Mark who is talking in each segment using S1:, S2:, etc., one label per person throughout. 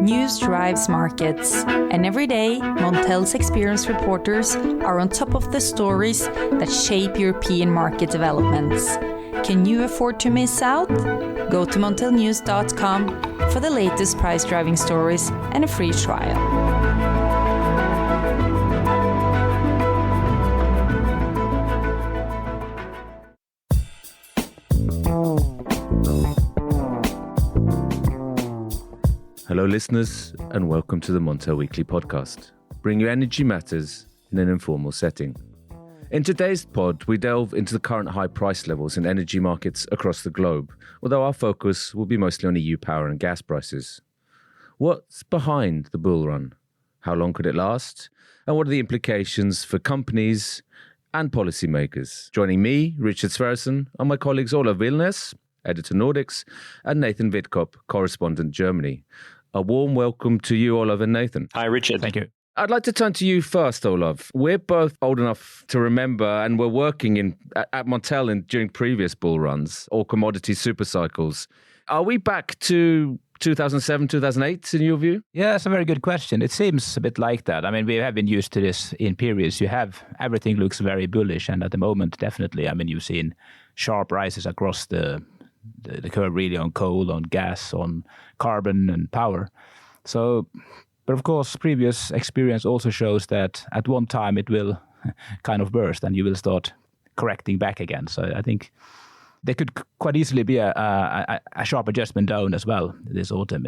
S1: News drives markets, and every day, Montel's experienced reporters are on top of the stories that shape European market developments. Can you afford to miss out? Go to montelnews.com for the latest price-driving stories and a free trial.
S2: Hello listeners, and welcome to the Montel Weekly Podcast. Bring you energy matters in an informal setting. In today's pod, we delve into the current high price levels in energy markets across the globe, although our focus will be mostly on EU power and gas prices. What's behind the bull run? How long could it last? And what are the implications for companies and policymakers? Joining me, Richard Sverrisson, are my colleagues Olav Vilnes, editor Nordics, and Nathan Witkop, correspondent Germany. A warm welcome to you, Olav and Nathan.
S3: Hi, Richard.
S4: Thank you.
S2: I'd like to turn to you first, Olav. We're both old enough to remember, and we're working at Montel during previous bull runs or commodity super cycles. Are we back to 2007, 2008 in your view?
S4: Yeah, that's a very good question. It seems a bit like that. I mean, we have been used to this in periods. Everything looks very bullish, and at the moment, definitely. I mean, you've seen sharp rises across the curve, really, on coal, on gas, on carbon and power. So, but of course, previous experience also shows that at one time it will kind of burst and you will start correcting back again. So I think there could quite easily be a sharp adjustment down as well this autumn,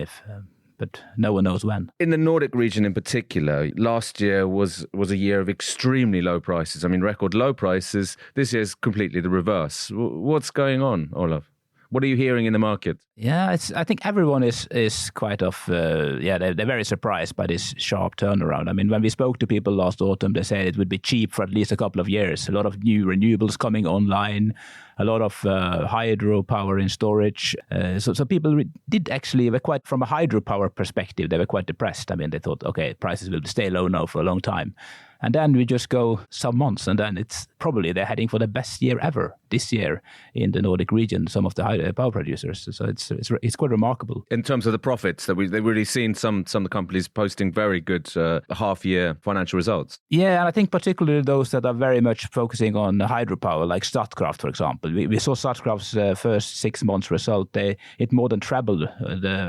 S4: but no one knows when.
S2: In the Nordic region in particular, last year was a year of extremely low prices. I mean, record low prices. This year's completely the reverse. What's going on, Olav? What are you hearing in the market?
S4: Yeah, I think everyone is quite they're very surprised by this sharp turnaround. I mean, when we spoke to people last autumn, they said it would be cheap for at least a couple of years. A lot of new renewables coming online, a lot of hydropower in storage. So people did actually, from a hydropower perspective, they were quite depressed. I mean, they thought, okay, prices will stay low now for a long time. And then we just go some months, and then it's probably they're heading for the best year ever this year in the Nordic region, some of the power producers. So it's quite remarkable.
S2: In terms of the profits, they've really seen some of the companies posting very good half-year financial results.
S4: Yeah, and I think particularly those that are very much focusing on hydropower, like Statkraft, for example. We saw Statkraft's first 6 months result. It more than trebled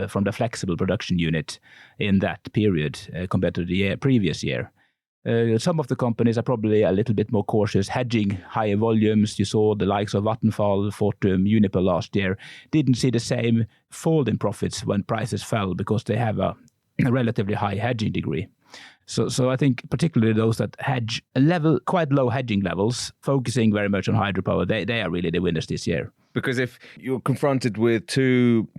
S4: from the flexible production unit in that period compared to the previous year. Some of the companies are probably a little bit more cautious, hedging higher volumes. You saw the likes of Vattenfall, Fortum, Uniper last year didn't see the same fall in profits when prices fell because they have a relatively high hedging degree. So I think particularly those that hedge quite low hedging levels, focusing very much on hydropower, they are really the winners this year.
S2: Because if you're confronted with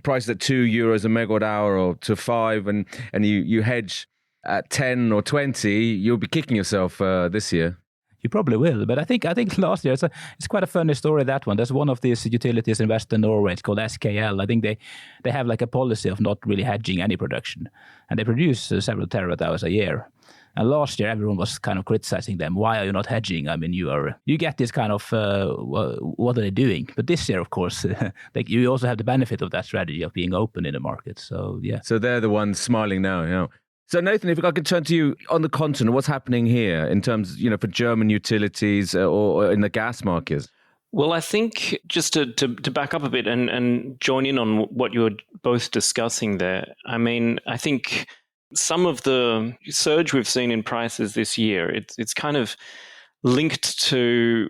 S2: prices at €2 a megawatt hour or to 5 and you hedge at 10 or 20, you'll be kicking yourself this year.
S4: You probably will, but I think last year it's quite a funny story, that one. There's one of these utilities in Western Norway. It's called SKL. I think they have like a policy of not really hedging any production, and they produce several terawatt hours a year. And last year everyone was kind of criticizing them. Why are you not hedging? I mean, you get this kind of what are they doing? But this year, of course, you also have the benefit of that strategy of being open in the market. So yeah.
S2: So they're the ones smiling now. Yeah. So Nathan, if I could turn to you on the continent, what's happening here in terms, for German utilities or in the gas markets?
S3: Well, I think just to back up a bit and join in on what you were both discussing there, I mean, I think some of the surge we've seen in prices this year, it's kind of linked to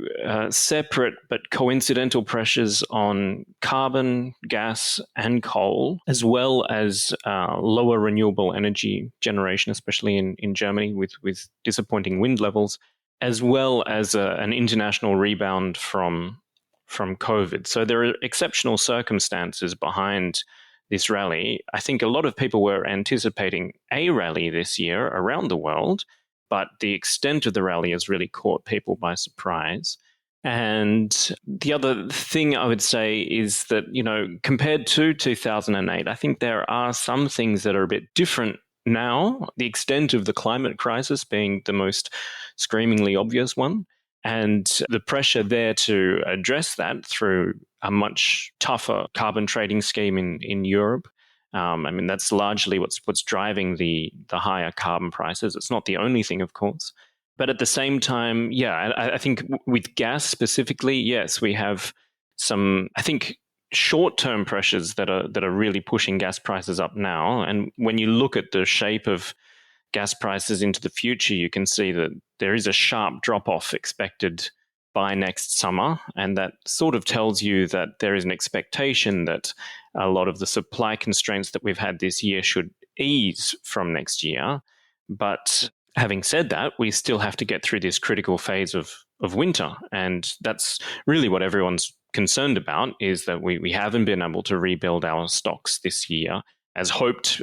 S3: separate but coincidental pressures on carbon, gas, and coal, as well as lower renewable energy generation, especially in Germany with disappointing wind levels, as well as an international rebound from COVID. So there are exceptional circumstances behind this rally. I think a lot of people were anticipating a rally this year around the world, but the extent of the rally has really caught people by surprise. And the other thing I would say is that, compared to 2008, I think there are some things that are a bit different now, the extent of the climate crisis being the most screamingly obvious one, and the pressure there to address that through a much tougher carbon trading scheme in Europe, I mean, that's largely what's driving the higher carbon prices. It's not the only thing, of course. But at the same time, yeah, I think with gas specifically, yes, we have some, I think, short-term pressures that are really pushing gas prices up now. And when you look at the shape of gas prices into the future, you can see that there is a sharp drop-off expected by next summer. And that sort of tells you that there is an expectation that a lot of the supply constraints that we've had this year should ease from next year. But having said that, we still have to get through this critical phase of winter. And that's really what everyone's concerned about, is that we haven't been able to rebuild our stocks this year as hoped,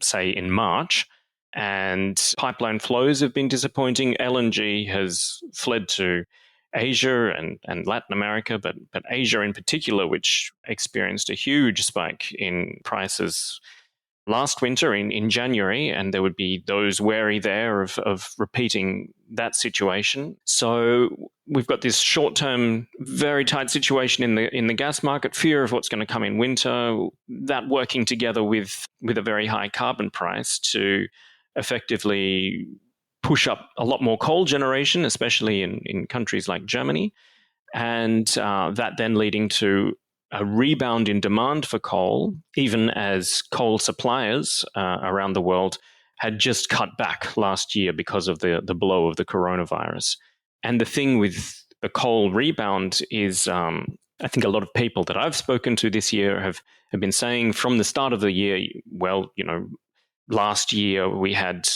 S3: say, in March. And pipeline flows have been disappointing. LNG has fled to Asia and Latin America, but Asia in particular, which experienced a huge spike in prices last winter in January, and there would be those wary there of repeating that situation. So we've got this short-term, very tight situation in the gas market, fear of what's going to come in winter, that working together with a very high carbon price to effectively push up a lot more coal generation, especially in countries like Germany, and that then leading to a rebound in demand for coal, even as coal suppliers around the world had just cut back last year because of the blow of the coronavirus. And the thing with the coal rebound is, I think a lot of people that I've spoken to this year have been saying from the start of the year, well, last year we had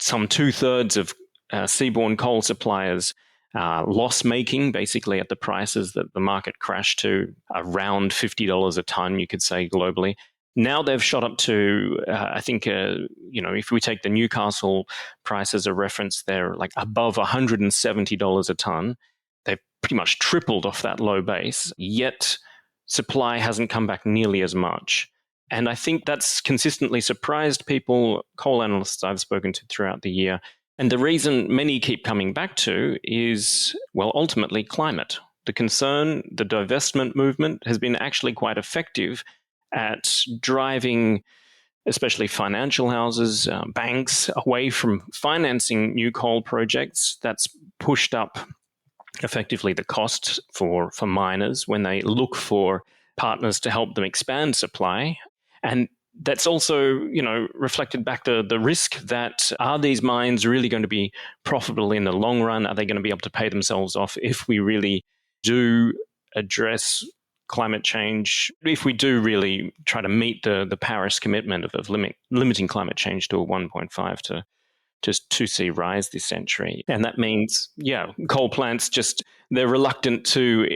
S3: some 2/3 of seaborne coal suppliers loss-making, basically at the prices that the market crashed to, around $50 a ton, you could say, globally. Now they've shot up to, I think, if we take the Newcastle price as a reference, they're like above $170 a ton. They've pretty much tripled off that low base, yet supply hasn't come back nearly as much. And I think that's consistently surprised people, coal analysts I've spoken to throughout the year. And the reason many keep coming back to is, well, ultimately climate. The concern, the divestment movement has been actually quite effective at driving, especially financial houses, banks, away from financing new coal projects. That's pushed up effectively the cost for miners when they look for partners to help them expand supply. And that's also, reflected back the risk that, are these mines really going to be profitable in the long run? Are they going to be able to pay themselves off if we really do address climate change, if we do really try to meet the Paris commitment of limiting climate change to a 1.5 to 2C rise this century? And that means, coal plants they're reluctant to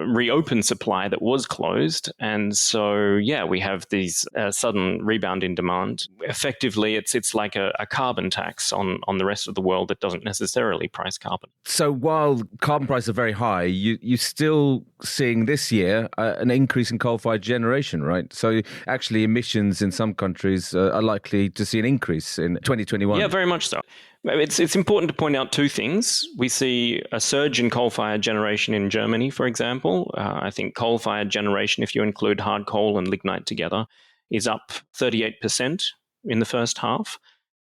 S3: reopen supply that was closed. And so, we have these sudden rebound in demand. Effectively, it's like a carbon tax on the rest of the world that doesn't necessarily price carbon.
S2: So while carbon prices are very high, you're still seeing this year an increase in coal-fired generation, right? So actually emissions in some countries are likely to see an increase in 2021.
S3: Yeah, very much so. It's important to point out two things. We see a surge in coal-fired generation in Germany, for example. I think coal-fired generation, if you include hard coal and lignite together, is up 38% in the first half.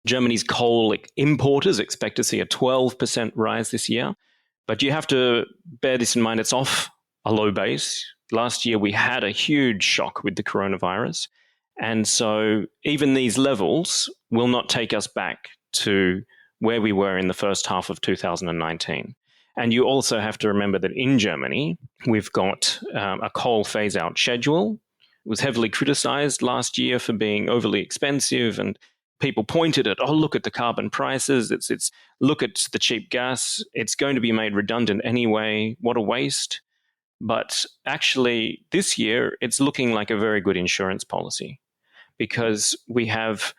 S3: Germany's coal importers expect to see a 12% rise this year. But you have to bear this in mind, it's off a low base. Last year, we had a huge shock with the coronavirus. And so even these levels will not take us back to where we were in the first half of 2019. And you also have to remember that in Germany, we've got a coal phase-out schedule. It was heavily criticized last year for being overly expensive, and people pointed at, look at the carbon prices, it's look at the cheap gas, it's going to be made redundant anyway, what a waste. But actually, this year, it's looking like a very good insurance policy, because we have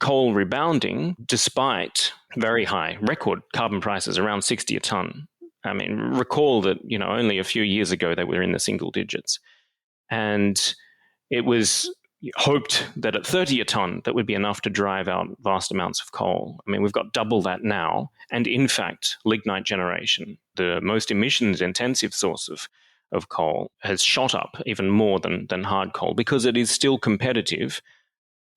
S3: coal rebounding despite very high record carbon prices, around 60 a ton. I mean, recall that, only a few years ago they were in the single digits. And it was hoped that at 30 a ton, that would be enough to drive out vast amounts of coal. I mean, we've got double that now. And in fact, lignite generation, the most emissions intensive source of coal, has shot up even more than hard coal, because it is still competitive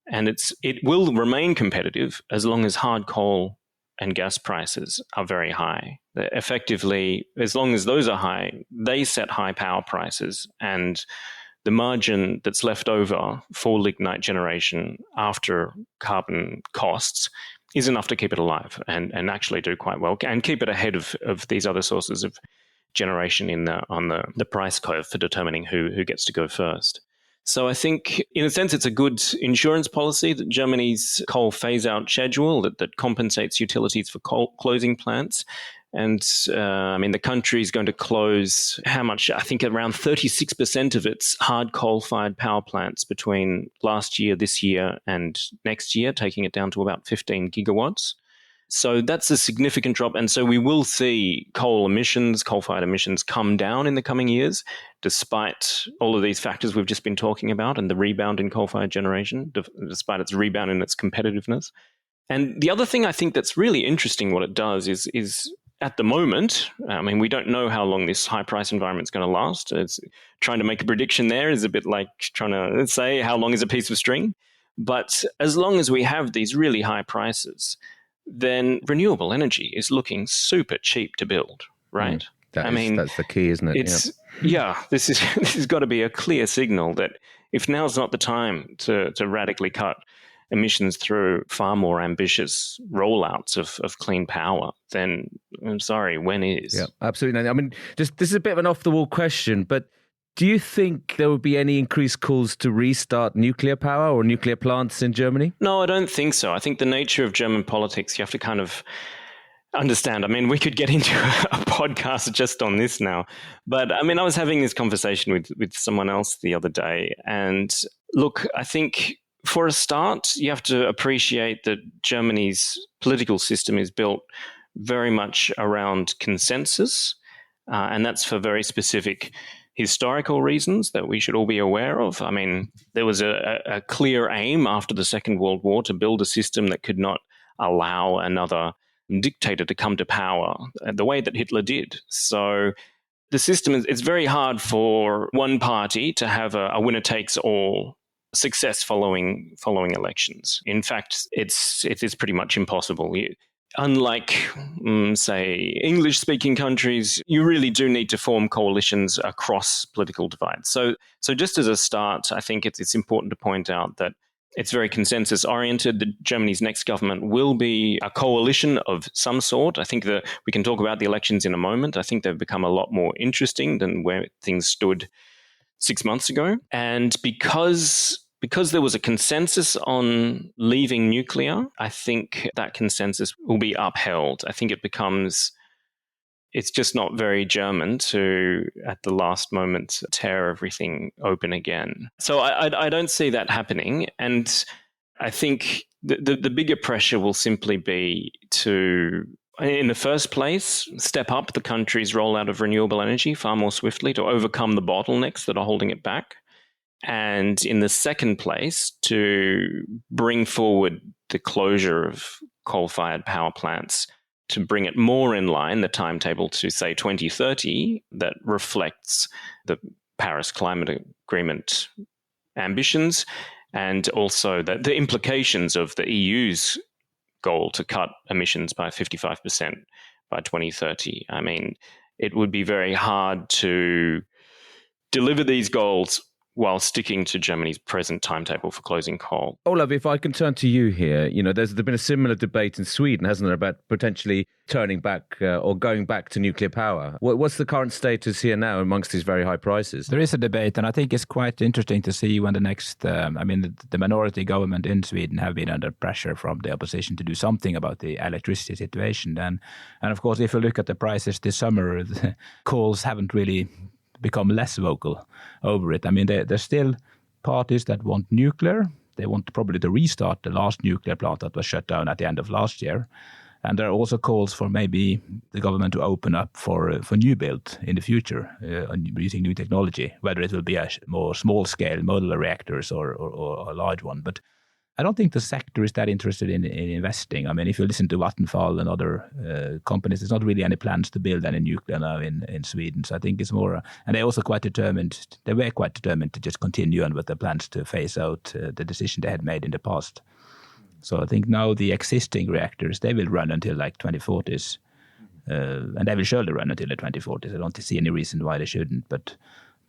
S3: And it will remain competitive as long as hard coal and gas prices are very high. Effectively, as long as those are high, they set high power prices, and the margin that's left over for lignite generation after carbon costs is enough to keep it alive and actually do quite well and keep it ahead of these other sources of generation on the price curve for determining who gets to go first. So I think, in a sense, it's a good insurance policy that Germany's coal phase-out schedule that compensates utilities for closing plants. And, the country is going to close how much? I think around 36% of its hard coal-fired power plants between last year, this year, and next year, taking it down to about 15 gigawatts. So that's a significant drop. And so we will see coal-fired emissions come down in the coming years, despite all of these factors we've just been talking about and the rebound in coal-fired generation, despite its rebound in its competitiveness. And the other thing I think that's really interesting what it does is at the moment, we don't know how long this high price environment is going to last. It's trying to make a prediction there is a bit like trying to say how long is a piece of string. But as long as we have these really high prices, then renewable energy is looking super cheap to build, right?
S2: That's the key, isn't it?
S3: This has got to be a clear signal that if now's not the time to radically cut emissions through far more ambitious rollouts of clean power, then I'm sorry, when is?
S2: Yeah, absolutely. This is a bit of an off-the-wall question, but do you think there would be any increased calls to restart nuclear power or nuclear plants in Germany?
S3: No, I don't think so. I think the nature of German politics, you have to kind of understand. We could get into a podcast just on this now. But I was having this conversation with someone else the other day. And look, I think for a start, you have to appreciate that Germany's political system is built very much around consensus. And that's for very specific historical reasons that we should all be aware of. There was a clear aim after the Second World War to build a system that could not allow another dictator to come to power the way that Hitler did. So the system it's very hard for one party to have a winner-takes-all success following elections. In fact, it is pretty much impossible. Unlike, say, English-speaking countries, you really do need to form coalitions across political divides. So just as a start, I think it's important to point out that it's very consensus-oriented. Germany's next government will be a coalition of some sort. I think that we can talk about the elections in a moment. I think they've become a lot more interesting than where things stood 6 months ago. And because there was a consensus on leaving nuclear, I think that consensus will be upheld. I think it's just not very German to, at the last moment, tear everything open again. So I don't see that happening. And I think the bigger pressure will simply be to, in the first place, step up the country's rollout of renewable energy far more swiftly to overcome the bottlenecks that are holding it back. And in the second place, to bring forward the closure of coal-fired power plants to bring it more in line, the timetable to, say, 2030, that reflects the Paris Climate Agreement ambitions and also the implications of the EU's goal to cut emissions by 55% by 2030. It would be very hard to deliver these goals while sticking to Germany's present timetable for closing coal.
S2: Olav, if I can turn to you here, there's been a similar debate in Sweden, hasn't there, about potentially turning back or going back to nuclear power. What's the current status here now amongst these very high prices?
S4: There is a debate, and I think it's quite interesting to see when the next, the minority government in Sweden have been under pressure from the opposition to do something about the electricity situation. And of course, if you look at the prices this summer, the calls haven't really become less vocal over it. There's still parties that want nuclear. They want probably to restart the last nuclear plant that was shut down at the end of last year. And there are also calls for maybe the government to open up for new build in the future using new technology, whether it will be a more small-scale modular reactors or a large one. But I don't think the sector is that interested in investing. I mean, if you listen to Vattenfall and other companies, there's not really any plans to build any nuclear now in Sweden. So I think it's more, and they're also quite determined. They were quite determined to just continue on with their plans to phase out the decision they had made in the past. So I think now the existing reactors, they will run until like 2040s, and they will surely run until the 2040s. I don't see any reason why they shouldn't, but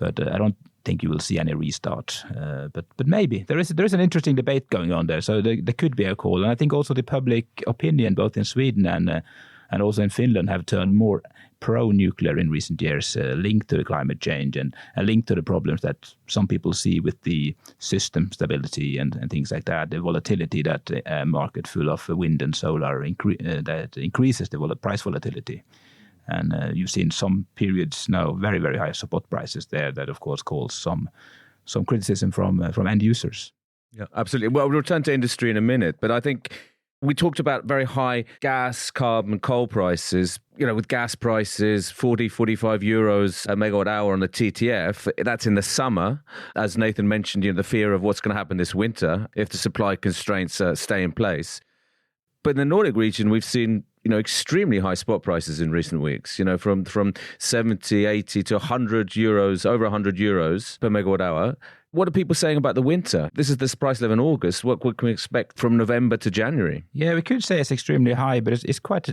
S4: I don't think you will see any restart. But maybe there is an interesting debate going on there. So there could be a call, and I think also the public opinion, both in Sweden and also in Finland, have turned more pro-nuclear in recent years, linked to the climate change and linked to the problems that some people see with the system stability and things like that, the volatility that a market full of wind and solar that increases the price volatility. And you've seen some periods now, very, very high spot prices there that, of course, cause some criticism from end users.
S2: Yeah, absolutely. Well, we'll return to industry in a minute, but I think we talked about very high gas, carbon, coal prices. You know, with gas prices, 40, 45 euros a megawatt hour on the TTF, that's in the summer. As Nathan mentioned, the fear of what's going to happen this winter if the supply constraints stay in place. But in the Nordic region, we've seen extremely high spot prices in recent weeks, from 70, 80 to 100 euros, over 100 euros per megawatt hour. What are people saying about the winter? This is this price level in August. What can we expect from November to January?
S4: Yeah, we could say it's extremely high, but it's quite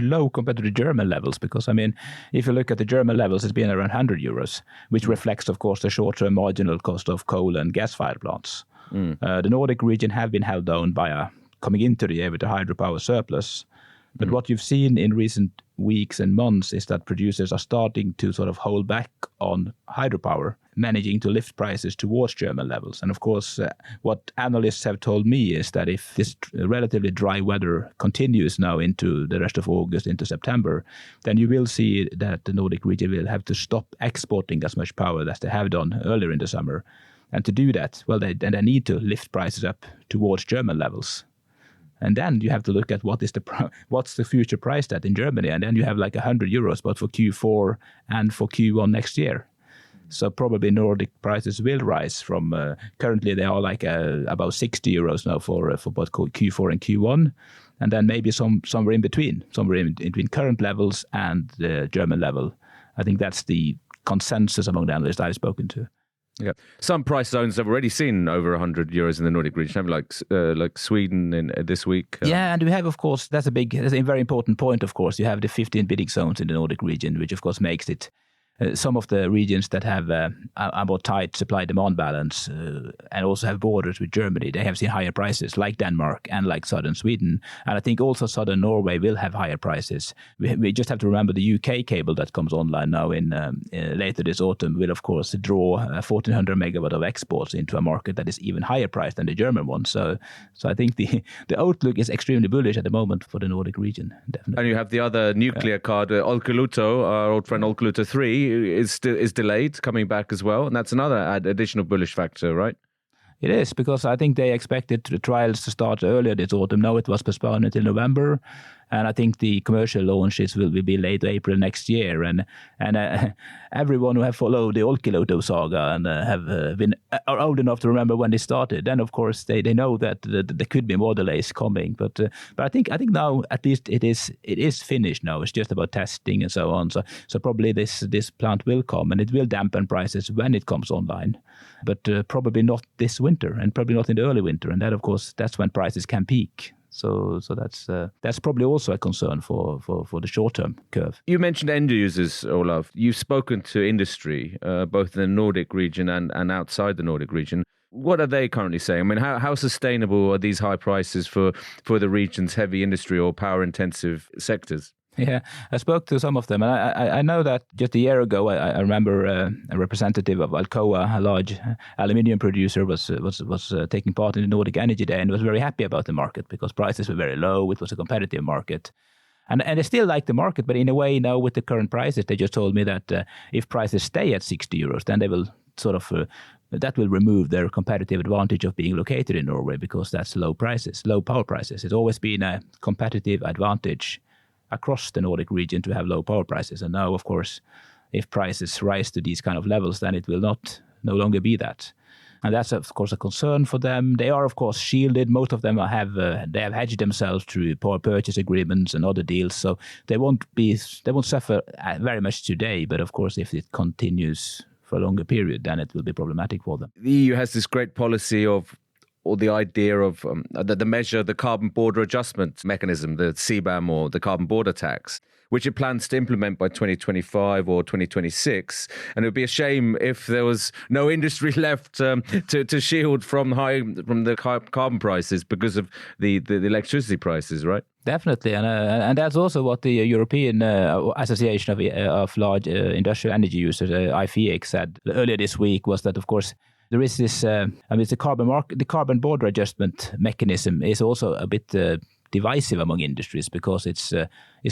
S4: low compared to the German levels. Because, I mean, if you look at the German levels, it's been around 100 euros, which reflects, of course, the short-term marginal cost of coal and gas-fired plants. The Nordic region have been held down by coming into the year with a hydropower surplus. But what you've seen in recent weeks and months is that producers are starting to sort of hold back on hydropower, managing to lift prices towards German levels. And of course, what analysts have told me is that if this relatively dry weather continues now into the rest of August, into September, then you will see that the Nordic region will have to stop exporting as much power as they have done earlier in the summer. And to do that, well, they need to lift prices up towards German levels. And then you have to look at what's the future price at in Germany. And then you have like 100 euros, but for Q4 and for Q1 next year. So probably Nordic prices will rise from currently they are like about 60 euros now for both Q4 and Q1. And then maybe somewhere in between current levels and the German level. I think that's the consensus among the analysts I've spoken to.
S2: Yeah, some price zones have already seen over 100 euros in the Nordic region, like Sweden in this week.
S4: Yeah, and we have, of course, that's a very important point. Of course, you have the 15 bidding zones in the Nordic region, which of course makes it some of the regions that have a more tight supply-demand balance and also have borders with Germany, they have seen higher prices, like Denmark and like southern Sweden. And I think also southern Norway will have higher prices. We just have to remember the UK cable that comes online now in later this autumn will, of course, draw 1,400 megawatt of exports into a market that is even higher priced than the German one. So I think the outlook is extremely bullish at the moment for the Nordic region, definitely.
S2: And you have the other nuclear card, Olkiluoto, our old friend Olkiluoto 3, is delayed, coming back as well. And that's another additional bullish factor, right?
S4: It is, because I think they expected the trials to start earlier this autumn. Now it was postponed until November. And I think the commercial launches will be late April next year. And everyone who have followed the Olkiluoto saga and are old enough to remember when they started, then of course they know that there could be more delays coming. But I think now at least it is finished now. It's just about testing and so on. So probably this plant will come and it will dampen prices when it comes online. But probably not this winter and probably not in the early winter. And that, of course, that's when prices can peak. So that's probably also a concern for the short-term curve.
S2: You mentioned end users, Olav. You've spoken to industry, both in the Nordic region and outside the Nordic region. What are they currently saying? I mean, how sustainable are these high prices for the region's heavy industry or power-intensive sectors?
S4: Yeah, I spoke to some of them, and I know that just a year ago, I remember a representative of Alcoa, a large aluminium producer, was taking part in the Nordic Energy Day and was very happy about the market because prices were very low. It was a competitive market. And they still like the market, but in a way now with the current prices, they just told me that if prices stay at 60 euros, then they will sort of that will remove their competitive advantage of being located in Norway because that's low power prices. It's always been a competitive advantage across the Nordic region to have low power prices. And now, of course, if prices rise to these kind of levels, then it will no longer be that. And that's, of course, a concern for them. They are, of course, shielded. Most of them have hedged themselves through power purchase agreements and other deals. So they won't suffer very much today. But of course, if it continues for a longer period, then it will be problematic for them.
S2: The EU has this great policy of, or the idea of the measure, the carbon border adjustment mechanism, the CBAM or the carbon border tax, which it plans to implement by 2025 or 2026. And it would be a shame if there was no industry left to shield from the carbon prices because of the electricity prices, right?
S4: Definitely, and that's also what the European Association of Large Industrial Energy Users, IFEX, said earlier this week, was that, of course, there is this, the carbon border adjustment mechanism is also a bit divisive among industries, because it's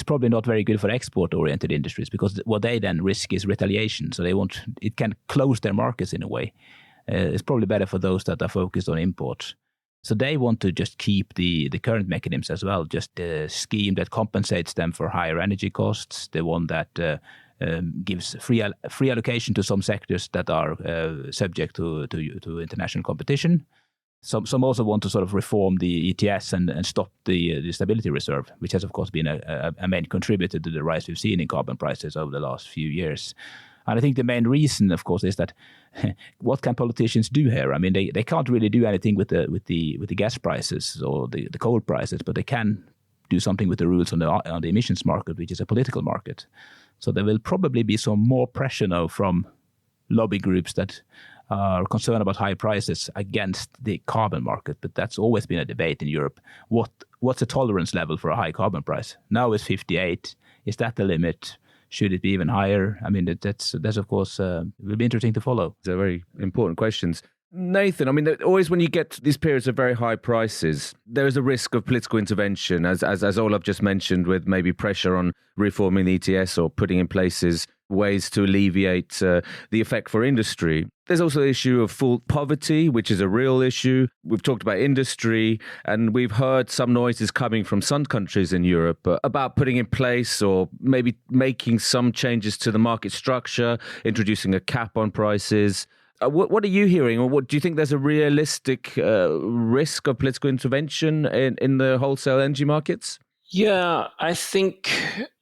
S4: probably not very good for export-oriented industries, because what they then risk is retaliation. So it can close their markets in a way. It's probably better for those that are focused on imports. So they want to just keep the current mechanisms as well, just a scheme that compensates them for higher energy costs, the one that gives free allocation to some sectors that are subject to international competition. Some also want to sort of reform the ETS and stop the stability reserve, which has, of course, been a main contributor to the rise we've seen in carbon prices over the last few years. And I think the main reason, of course, is that what can politicians do here? I mean, they can't really do anything with the gas prices or the coal prices, but they can do something with the rules on the emissions market, which is a political market. So there will probably be some more pressure now from lobby groups that are concerned about high prices against the carbon market. But that's always been a debate in Europe. What's a tolerance level for a high carbon price? Now it's 58. Is that the limit? Should it be even higher? I mean, that's of course, will be interesting to follow.
S2: They're very important questions. Nathan, I mean, always when you get these periods of very high prices, there is a risk of political intervention, as Olav just mentioned, with maybe pressure on reforming the ETS or putting in places ways to alleviate the effect for industry. There's also the issue of full poverty, which is a real issue. We've talked about industry, and we've heard some noises coming from some countries in Europe about putting in place or maybe making some changes to the market structure, introducing a cap on prices. What are you hearing, or what do you think there's a realistic risk of political intervention in the wholesale energy markets?
S3: Yeah, I think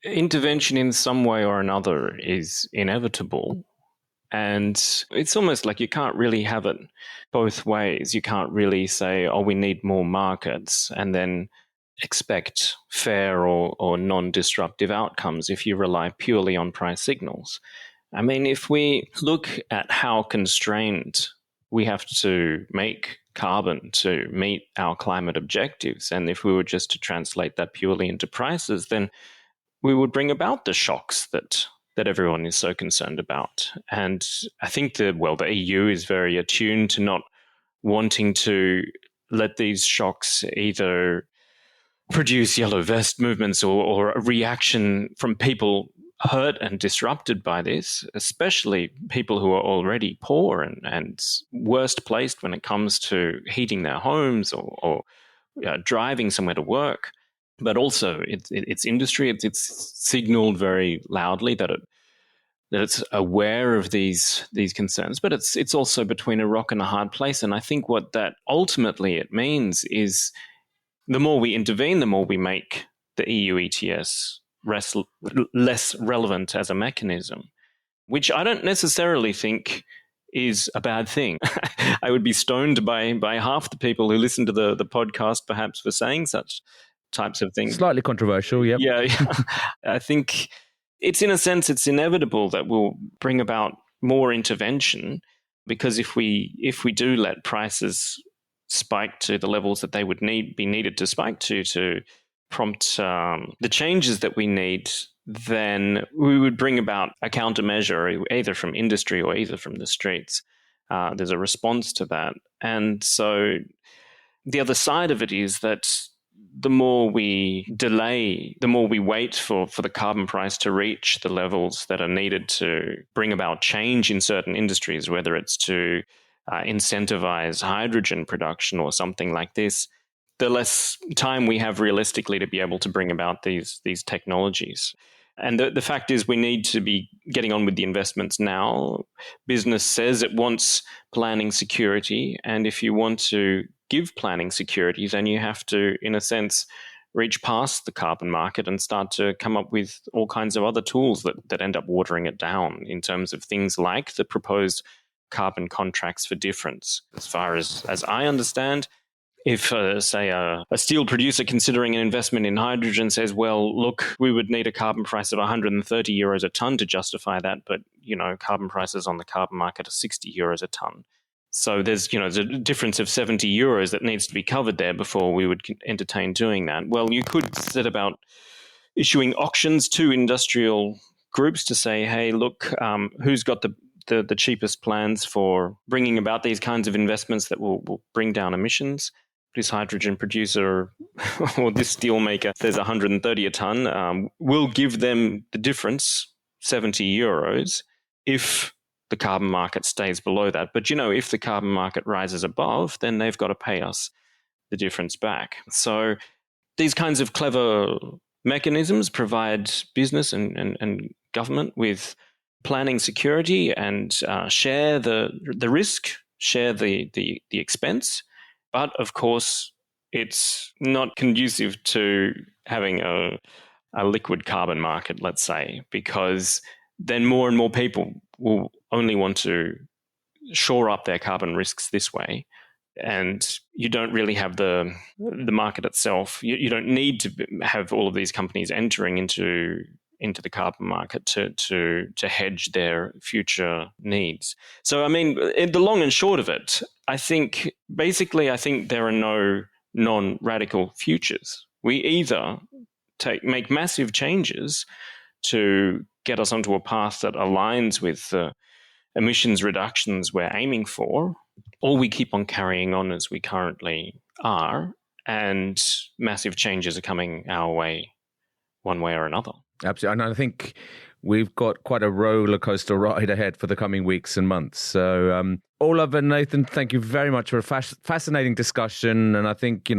S3: intervention in some way or another is inevitable. And it's almost like you can't really have it both ways. You can't really say, oh, we need more markets, and then expect fair or non-disruptive outcomes if you rely purely on price signals. I mean, if we look at how constrained we have to make carbon to meet our climate objectives, and if we were just to translate that purely into prices, then we would bring about the shocks that everyone is so concerned about. And I think the EU is very attuned to not wanting to let these shocks either produce yellow vest movements or a reaction from people hurt and disrupted by this, especially people who are already poor and worst placed when it comes to heating their homes or driving somewhere to work. But also, it's industry. It's signaled very loudly that it's aware of these concerns. But it's also between a rock and a hard place. And I think what that ultimately it means is the more we intervene, the more we make the EU ETS less relevant as a mechanism, which I don't necessarily think is a bad thing. I would be stoned by half the people who listen to the podcast perhaps for saying such types of things.
S2: Slightly controversial, yep.
S3: Yeah. I think it's, in a sense, it's inevitable that we'll bring about more intervention, because if we do let prices spike to the levels that they would be needed to spike to prompt the changes that we need, then we would bring about a countermeasure either from industry or either from the streets. There's a response to that. And so the other side of it is that the more we delay, the more we wait for the carbon price to reach the levels that are needed to bring about change in certain industries, whether it's to incentivize hydrogen production or something like this, the less time we have realistically to be able to bring about these technologies. And the fact is we need to be getting on with the investments now. Business says it wants planning security. And if you want to give planning security, then you have to, in a sense, reach past the carbon market and start to come up with all kinds of other tools that end up watering it down in terms of things like the proposed carbon contracts for difference. As far as I understand, if, say, a steel producer considering an investment in hydrogen says, well, look, we would need a carbon price of 130 euros a tonne to justify that, but, carbon prices on the carbon market are 60 euros a tonne. So there's a difference of 70 euros that needs to be covered there before we would entertain doing that. Well, you could set about issuing auctions to industrial groups to say, hey, look, who's got the cheapest plans for bringing about these kinds of investments that will bring down emissions? This hydrogen producer or this steel maker says 130 a tonne, we'll give them the difference, 70 euros, if the carbon market stays below that. But, if the carbon market rises above, then they've got to pay us the difference back. So these kinds of clever mechanisms provide business and government with planning security and share the risk, share the expense. But of course, it's not conducive to having a liquid carbon market, let's say, because then more and more people will only want to shore up their carbon risks this way. And you don't really have the market itself. You don't need to have all of these companies entering into the carbon market to hedge their future needs. So, the long and short of it, I think there are no non-radical futures. We either make massive changes to get us onto a path that aligns with the emissions reductions we're aiming for, or we keep on carrying on as we currently are, and massive changes are coming our way one way or another.
S2: Absolutely. And I think we've got quite a roller coaster ride ahead for the coming weeks and months. So, Olav and Nathan, thank you very much for a fascinating discussion. And I think,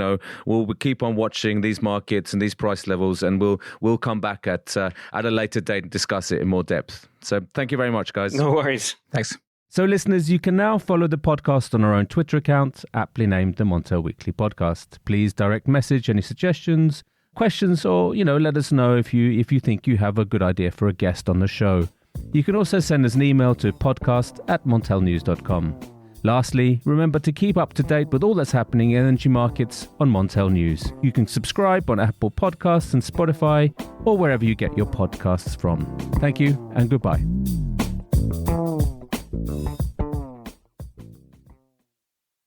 S2: we'll keep on watching these markets and these price levels, and we'll come back at a later date and discuss it in more depth. So thank you very much, guys.
S3: No worries.
S4: Thanks.
S2: So, listeners, you can now follow the podcast on our own Twitter account, aptly named the Montel Weekly Podcast. Please direct message any suggestions, questions, or, let us know if you think you have a good idea for a guest on the show. You can also send us an email to podcast@montelnews.com. Lastly, remember to keep up to date with all that's happening in energy markets on Montel News. You can subscribe on Apple Podcasts and Spotify, or wherever you get your podcasts from. Thank you and goodbye.